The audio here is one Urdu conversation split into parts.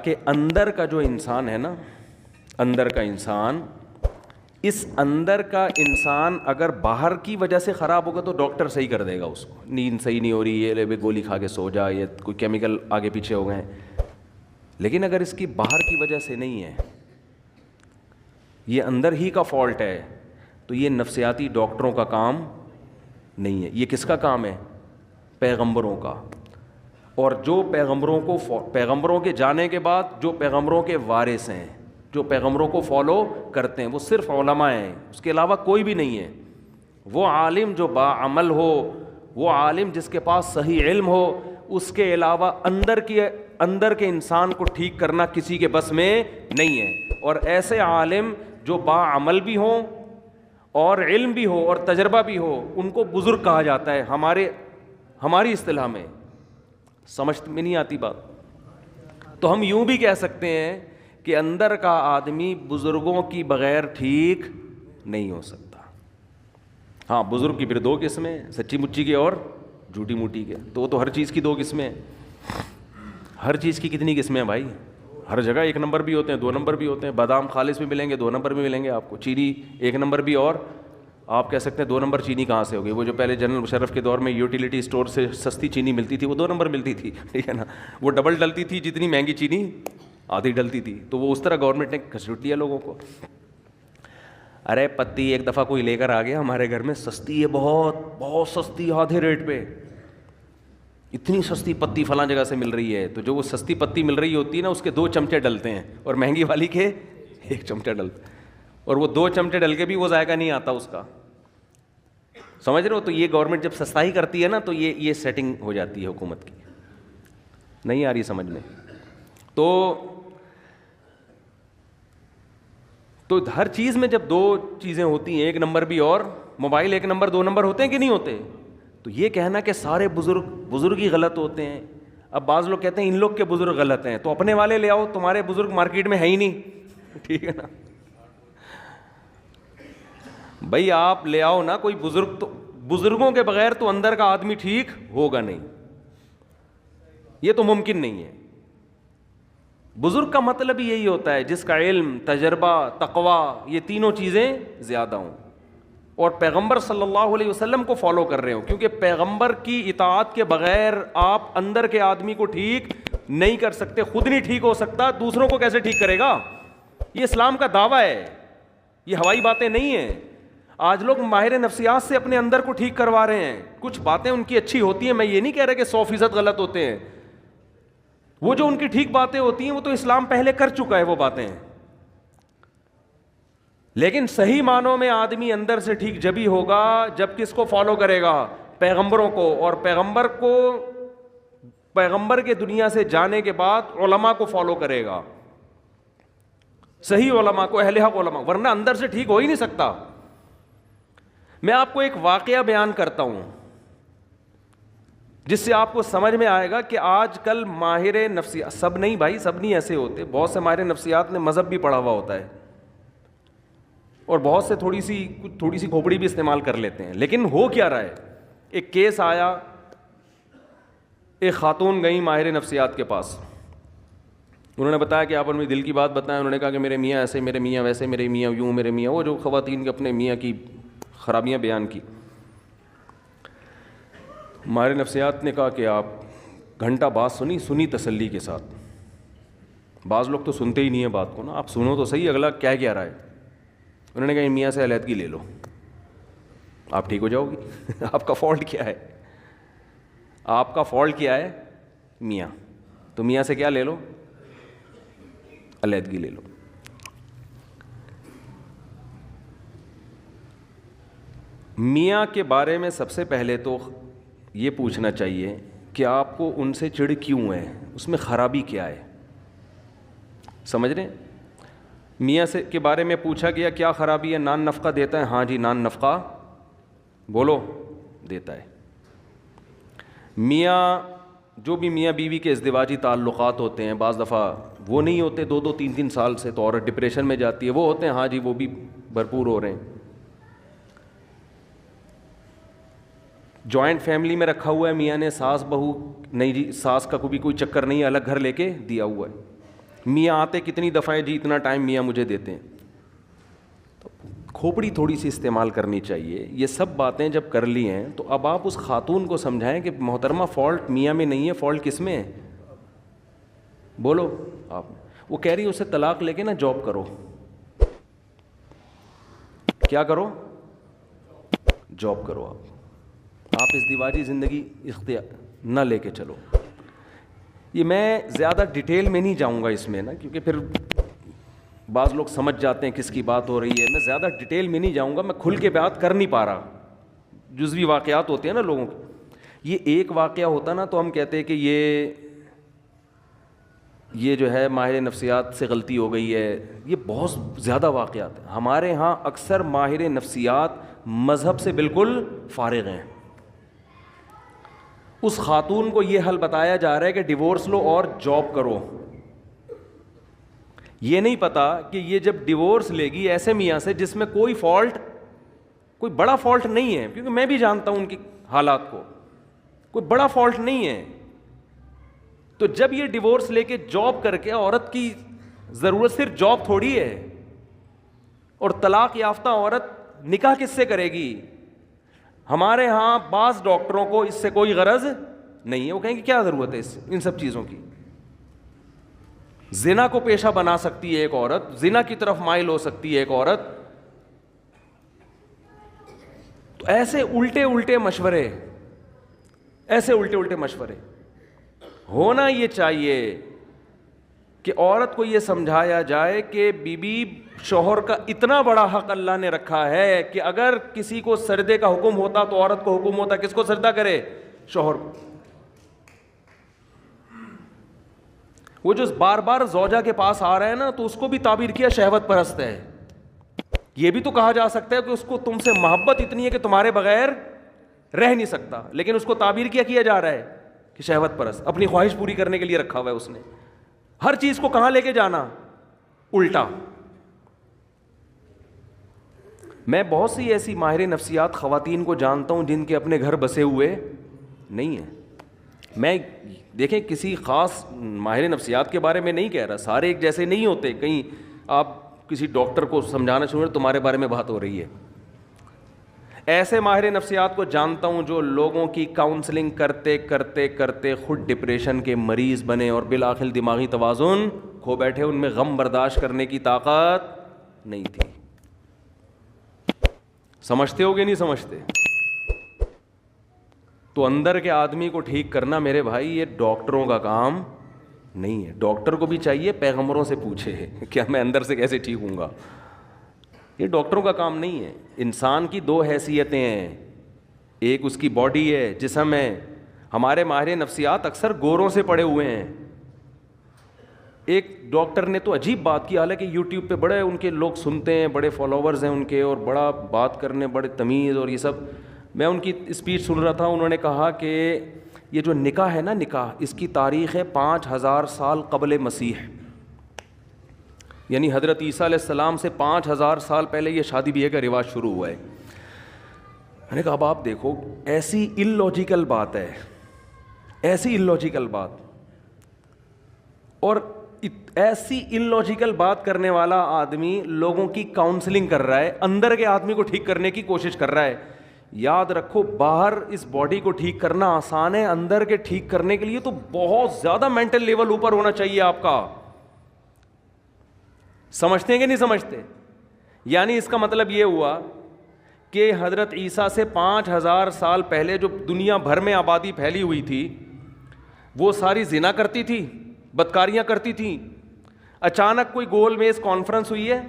کہ اندر کا جو انسان ہے نا، اندر کا انسان، اس اندر کا انسان اگر باہر کی وجہ سے خراب ہوگا تو ڈاکٹر صحیح کر دے گا اس کو، نیند صحیح نہیں ہو رہی ہے، لے گولی کھا کے سو جا، یہ کوئی کیمیکل آگے پیچھے ہو گئے ہیں. لیکن اگر اس کی باہر کی وجہ سے نہیں ہے، یہ اندر ہی کا فالٹ ہے، تو یہ نفسیاتی ڈاکٹروں کا کام نہیں ہے. یہ کس کا کام ہے؟ پیغمبروں کا. اور جو پیغمبروں کے جانے کے بعد جو پیغمبروں کے وارث ہیں، جو پیغمبروں کو فالو کرتے ہیں، وہ صرف علماء ہیں، اس کے علاوہ کوئی بھی نہیں ہے. وہ عالم جو باعمل ہو، وہ عالم جس کے پاس صحیح علم ہو، اس کے علاوہ اندر کے انسان کو ٹھیک کرنا کسی کے بس میں نہیں ہے. اور ایسے عالم جو باعمل بھی ہوں اور علم بھی ہو اور تجربہ بھی ہو، ان کو بزرگ کہا جاتا ہے ہماری اصطلاح میں. سمجھ میں نہیں آتی بات؟ تو ہم یوں بھی کہہ سکتے ہیں کہ اندر کا آدمی بزرگوں کی بغیر ٹھیک نہیں ہو سکتا. ہاں، بزرگ کی پھر دو قسمیں، سچی مچی کے اور جھوٹی موٹی کے. تو وہ تو ہر چیز کی دو قسمیں ہیں. ہر چیز کی کتنی قسمیں ہیں بھائی؟ ہر جگہ ایک نمبر بھی ہوتے ہیں، دو نمبر بھی ہوتے ہیں. بادام خالص بھی ملیں گے، دو نمبر بھی ملیں گے آپ کو. چینی ایک نمبر بھی، اور آپ کہہ سکتے ہیں دو نمبر چینی کہاں سے ہوگی؟ وہ جو پہلے جنرل مشرف کے دور میں یوٹیلیٹی اسٹور سے سستی چینی ملتی تھی، وہ دو نمبر ملتی تھی، ٹھیک ہے نا. وہ ڈبل ڈلتی تھی، جتنی مہنگی چینی آدھی ڈلتی تھی. تو وہ اس طرح گورنمنٹ نے گھسیٹ لیا لوگوں کو. ارے پتی ایک دفعہ کوئی لے کر آ گیا ہمارے گھر میں، سستی ہے، بہت بہت سستی، آدھے ریٹ پہ. اتنی سستی پتی فلاں جگہ سے مل رہی ہے. تو جو وہ سستی پتی مل رہی ہوتی ہے نا، اس کے 2 چمچے ڈلتے ہیں، اور مہنگی والی کے 1 چمچہ ڈلتا ہے. اور وہ 2 چمچے ڈل کے بھی وہ ذائقہ نہیں آتا اس کا. سمجھ رہے ہو؟ تو یہ گورنمنٹ جب سستائی کرتی ہے نا، تو یہ سیٹنگ ہو جاتی ہے حکومت کی. نہیں آ رہی سمجھ میں؟ تو ہر چیز میں جب 2 چیزیں ہوتی ہیں، 1 نمبر بھی اور موبائل 1 نمبر 2 نمبر ہوتے ہیں کہ نہیں ہوتے؟ تو یہ کہنا کہ سارے بزرگ ہی غلط ہوتے ہیں. اب بعض لوگ کہتے ہیں ان لوگ کے بزرگ غلط ہیں، تو اپنے والے لے آؤ، تمہارے بزرگ مارکیٹ میں ہے ہی نہیں. ٹھیک ہے نا بھائی، آپ لے آؤ نا کوئی بزرگ. تو بزرگوں کے بغیر تو اندر کا آدمی ٹھیک ہوگا نہیں، یہ تو ممکن نہیں ہے. بزرگ کا مطلب ہی یہی ہوتا ہے جس کا علم، تجربہ، تقوی، یہ تینوں چیزیں زیادہ ہوں، اور پیغمبر صلی اللہ علیہ وسلم کو فالو کر رہے ہوں. کیونکہ پیغمبر کی اطاعت کے بغیر آپ اندر کے آدمی کو ٹھیک نہیں کر سکتے. خود نہیں ٹھیک ہو سکتا، دوسروں کو کیسے ٹھیک کرے گا؟ یہ اسلام کا دعویٰ ہے، یہ ہوائی باتیں نہیں ہیں. آج لوگ ماہر نفسیات سے اپنے اندر کو ٹھیک کروا رہے ہیں. کچھ باتیں ان کی اچھی ہوتی ہیں، میں یہ نہیں کہہ رہا کہ 100% غلط ہوتے ہیں. وہ جو ان کی ٹھیک باتیں ہوتی ہیں، وہ تو اسلام پہلے کر چکا ہے وہ باتیں. لیکن صحیح معنوں میں آدمی اندر سے ٹھیک جبھی ہوگا جب کس کو فالو کرے گا؟ پیغمبروں کو. اور پیغمبر کے دنیا سے جانے کے بعد علماء کو فالو کرے گا، صحیح علماء کو، اہل حق علماء، ورنہ اندر سے ٹھیک ہو ہی نہیں سکتا. میں آپ کو ایک واقعہ بیان کرتا ہوں جس سے آپ کو سمجھ میں آئے گا کہ آج کل ماہر نفسیات، سب نہیں بھائی، سب نہیں ایسے ہوتے. بہت سے ماہر نفسیات نے مذہب بھی پڑھا ہوا ہوتا ہے، اور بہت سے تھوڑی سی کھوپڑی بھی استعمال کر لیتے ہیں. لیکن ہو کیا رہا ہے؟ ایک کیس آیا، ایک خاتون گئی ماہر نفسیات کے پاس. انہوں نے بتایا کہ آپ اپنی دل کی بات بتائیں. انہوں نے کہا کہ میرے میاں ایسے، میرے میاں ویسے، میرے میاں یوں، میرے میاں وہ، جو خواتین کے اپنے میاں کی خرابیاں بیان کی. ماہر نفسیات نے کہا کہ آپ گھنٹہ بات سنی تسلی کے ساتھ. بعض لوگ تو سنتے ہی نہیں ہیں بات کو نا، آپ سنو تو صحیح اگلا کیا رہا ہے. انہوں نے کہا میاں سے علیحدگی لے لو، آپ ٹھیک ہو جاؤ گی. آپ کا فالٹ کیا ہے؟ آپ کا فالٹ کیا ہے؟ میاں. تو میاں سے کیا لے لو؟ علیحدگی لے لو. میاں کے بارے میں سب سے پہلے تو یہ پوچھنا چاہیے کہ آپ کو ان سے چڑ کیوں ہے، اس میں خرابی کیا ہے. سمجھ رہے ہیں؟ میاں سے کے بارے میں پوچھا گیا کیا خرابی ہے؟ نان نفقہ دیتا ہے؟ ہاں جی نان نفقہ بولو دیتا ہے. میاں، جو بھی میاں بیوی کے ازدواجی تعلقات ہوتے ہیں، بعض دفعہ وہ نہیں ہوتے 2-2 3-3 سال سے، تو عورت ڈپریشن میں جاتی ہے. وہ ہوتے ہیں، ہاں جی وہ بھی بھرپور ہو رہے ہیں. جوائنٹ فیملی میں رکھا ہوا ہے میاں نے، ساس بہو نہیں جی، ساس کا کوئی چکر نہیں ہے، الگ گھر لے کے دیا ہوا ہے. میاں آتے کتنی دفعہ جی اتنا ٹائم میاں مجھے دیتے ہیں. تو کھوپڑی تھوڑی سی استعمال کرنی چاہیے. یہ سب باتیں جب کر لی ہیں تو اب آپ اس خاتون کو سمجھائیں کہ محترمہ فالٹ میاں میں نہیں ہے, فالٹ کس میں ہے؟ بولو آپ. وہ کہہ رہی ہے اسے طلاق لے کے نا جاب کرو. کیا کرو؟ جاب کرو. آپ اس دیواجی زندگی اختیار نہ لے کے چلو. یہ میں زیادہ ڈیٹیل میں نہیں جاؤں گا اس میں نا, کیونکہ پھر بعض لوگ سمجھ جاتے ہیں کس کی بات ہو رہی ہے. میں زیادہ ڈیٹیل میں نہیں جاؤں گا, میں کھل کے بات کر نہیں پا رہا. جزوی واقعات ہوتے ہیں نا لوگوں کے. یہ ایک واقعہ ہوتا نا تو ہم کہتے ہیں کہ یہ جو ہے ماہر نفسیات سے غلطی ہو گئی ہے. یہ بہت زیادہ واقعات ہیں. ہمارے ہاں اکثر ماہر نفسیات مذہب سے بالکل فارغ ہیں. اس خاتون کو یہ حل بتایا جا رہا ہے کہ ڈیورس لو اور جاب کرو. یہ نہیں پتا کہ یہ جب ڈیورس لے گی ایسے میاں سے جس میں کوئی فالٹ, کوئی بڑا فالٹ نہیں ہے, کیونکہ میں بھی جانتا ہوں ان کی حالات کو, کوئی بڑا فالٹ نہیں ہے. تو جب یہ ڈیورس لے کے جاب کر کے, عورت کی ضرورت صرف جاب تھوڑی ہے, اور طلاق یافتہ عورت نکاح کس سے کرے گی؟ ہمارے ہاں بعض ڈاکٹروں کو اس سے کوئی غرض نہیں ہے. وہ کہیں گے کیا ضرورت ہے ان سب چیزوں کی. زنا کو پیشہ بنا سکتی ہے ایک عورت, زنا کی طرف مائل ہو سکتی ہے ایک عورت. تو ایسے الٹے مشورے, ایسے الٹے مشورے. ہونا یہ چاہیے کہ عورت کو یہ سمجھایا جائے کہ بیوی شوہر کا اتنا بڑا حق اللہ نے رکھا ہے کہ اگر کسی کو سردے کا حکم ہوتا تو عورت کو حکم ہوتا کس کو سردہ کرے؟ شوہر کو. وہ جو بار بار زوجہ کے پاس آ رہا ہے نا, تو اس کو بھی تعبیر کیا شہوت پرست ہے. یہ بھی تو کہا جا سکتا ہے کہ اس کو تم سے محبت اتنی ہے کہ تمہارے بغیر رہ نہیں سکتا, لیکن اس کو تعبیر کیا جا رہا ہے کہ شہوت پرست, اپنی خواہش پوری کرنے کے لیے رکھا ہوا ہے اس نے. ہر چیز کو کہاں لے کے جانا؟ الٹا. میں بہت سی ایسی ماہر نفسیات خواتین کو جانتا ہوں جن کے اپنے گھر بسے ہوئے نہیں ہیں. میں دیکھیں کسی خاص ماہر نفسیات کے بارے میں نہیں کہہ رہا, سارے ایک جیسے نہیں ہوتے. کہیں آپ کسی ڈاکٹر کو سمجھانا شروع تمہارے بارے میں بات ہو رہی ہے. ایسے ماہر نفسیات کو جانتا ہوں جو لوگوں کی کاؤنسلنگ کرتے کرتے کرتے خود ڈپریشن کے مریض بنے اور بالآخر دماغی توازن کھو بیٹھے. ان میں غم برداشت کرنے کی طاقت نہیں تھی. سمجھتے ہو گے نہیں سمجھتے؟ تو اندر کے آدمی کو ٹھیک کرنا میرے بھائی یہ ڈاکٹروں کا کام نہیں ہے. ڈاکٹر کو بھی چاہیے پیغمبروں سے پوچھے کیا میں اندر سے کیسے ٹھیک ہوں گا. یہ ڈاکٹروں کا کام نہیں ہے. انسان کی دو حیثیتیں ہیں, ایک اس کی باڈی ہے, جسم ہے. ہمارے ماہر نفسیات اکثر گوروں سے پڑے ہوئے ہیں. ایک ڈاکٹر نے تو عجیب بات کی, حالانکہ یوٹیوب پہ بڑے ان کے لوگ سنتے ہیں, بڑے فالوورز ہیں ان کے, اور بڑا بات کرنے, بڑے تمیز اور یہ سب. میں ان کی اسپیچ سن رہا تھا, انہوں نے کہا کہ یہ جو نکاح ہے نا, نکاح اس کی تاریخ ہے 5000 سال قبل مسیح, یعنی حضرت عیسیٰ علیہ السلام سے 5000 سال پہلے یہ شادی بیاہ کا رواج شروع ہوا ہے. میں نے کہا اب آپ دیکھو, ایسی ان لاجیکل بات ہے, ایسی ان لاجیکل بات, اور ایسی ان لاجیکل بات کرنے والا آدمی لوگوں کی کاؤنسلنگ کر رہا ہے, اندر کے آدمی کو ٹھیک کرنے کی کوشش کر رہا ہے. یاد رکھو, باہر اس باڈی کو ٹھیک کرنا آسان ہے, اندر کے ٹھیک کرنے کے لیے تو بہت زیادہ مینٹل لیول اوپر ہونا چاہیے آپ کا. سمجھتے ہیں کہ نہیں سمجھتے؟ یعنی اس کا مطلب یہ ہوا کہ حضرت عیسیٰ سے 5000 سال پہلے جو دنیا بھر میں آبادی پھیلی ہوئی تھی وہ ساری زنا کرتی تھی, بدکاریاں کرتی تھیں. اچانک کوئی گول میز کانفرنس ہوئی ہے,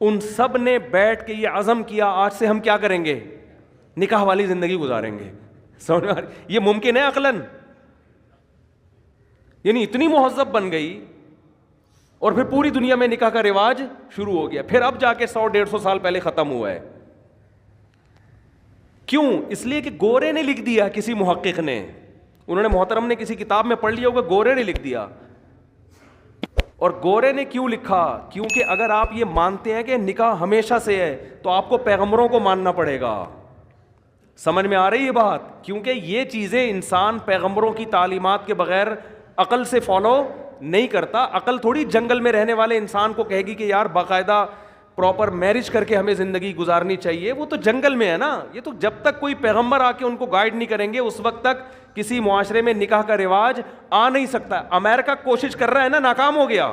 ان سب نے بیٹھ کے یہ عزم کیا آج سے ہم کیا کریں گے, نکاح والی زندگی گزاریں گے. سمجھ میں یہ ممکن ہے عقلاً؟ یعنی اتنی مہذب بن گئی, اور پھر پوری دنیا میں نکاح کا رواج شروع ہو گیا. پھر اب جا کے 100-150 سال پہلے ختم ہوا ہے. کیوں؟ اس لیے کہ گورے نے لکھ دیا, کسی محقق نے, انہوں نے محترم نے کسی کتاب میں پڑھ لیا ہوگا, گورے نے لکھ دیا. اور گورے نے کیوں لکھا؟ کیونکہ اگر آپ یہ مانتے ہیں کہ نکاح ہمیشہ سے ہے تو آپ کو پیغمبروں کو ماننا پڑے گا. سمجھ میں آ رہی ہے بات؟ کیونکہ یہ چیزیں انسان پیغمبروں کی تعلیمات کے بغیر عقل سے فالو نہیں کرتا. عقل تھوڑی جنگل میں رہنے والے انسان کو کہے گی کہ یار باقاعدہ پراپر میرج کر کے ہمیں زندگی گزارنی چاہیے. وہ تو جنگل میں ہے نا. یہ تو جب تک کوئی پیغمبر آ کے ان کو گائیڈ نہیں کریں گے اس وقت تک کسی معاشرے میں نکاح کا رواج آ نہیں سکتا. امریکہ کوشش کر رہا ہے نا, ناکام ہو گیا.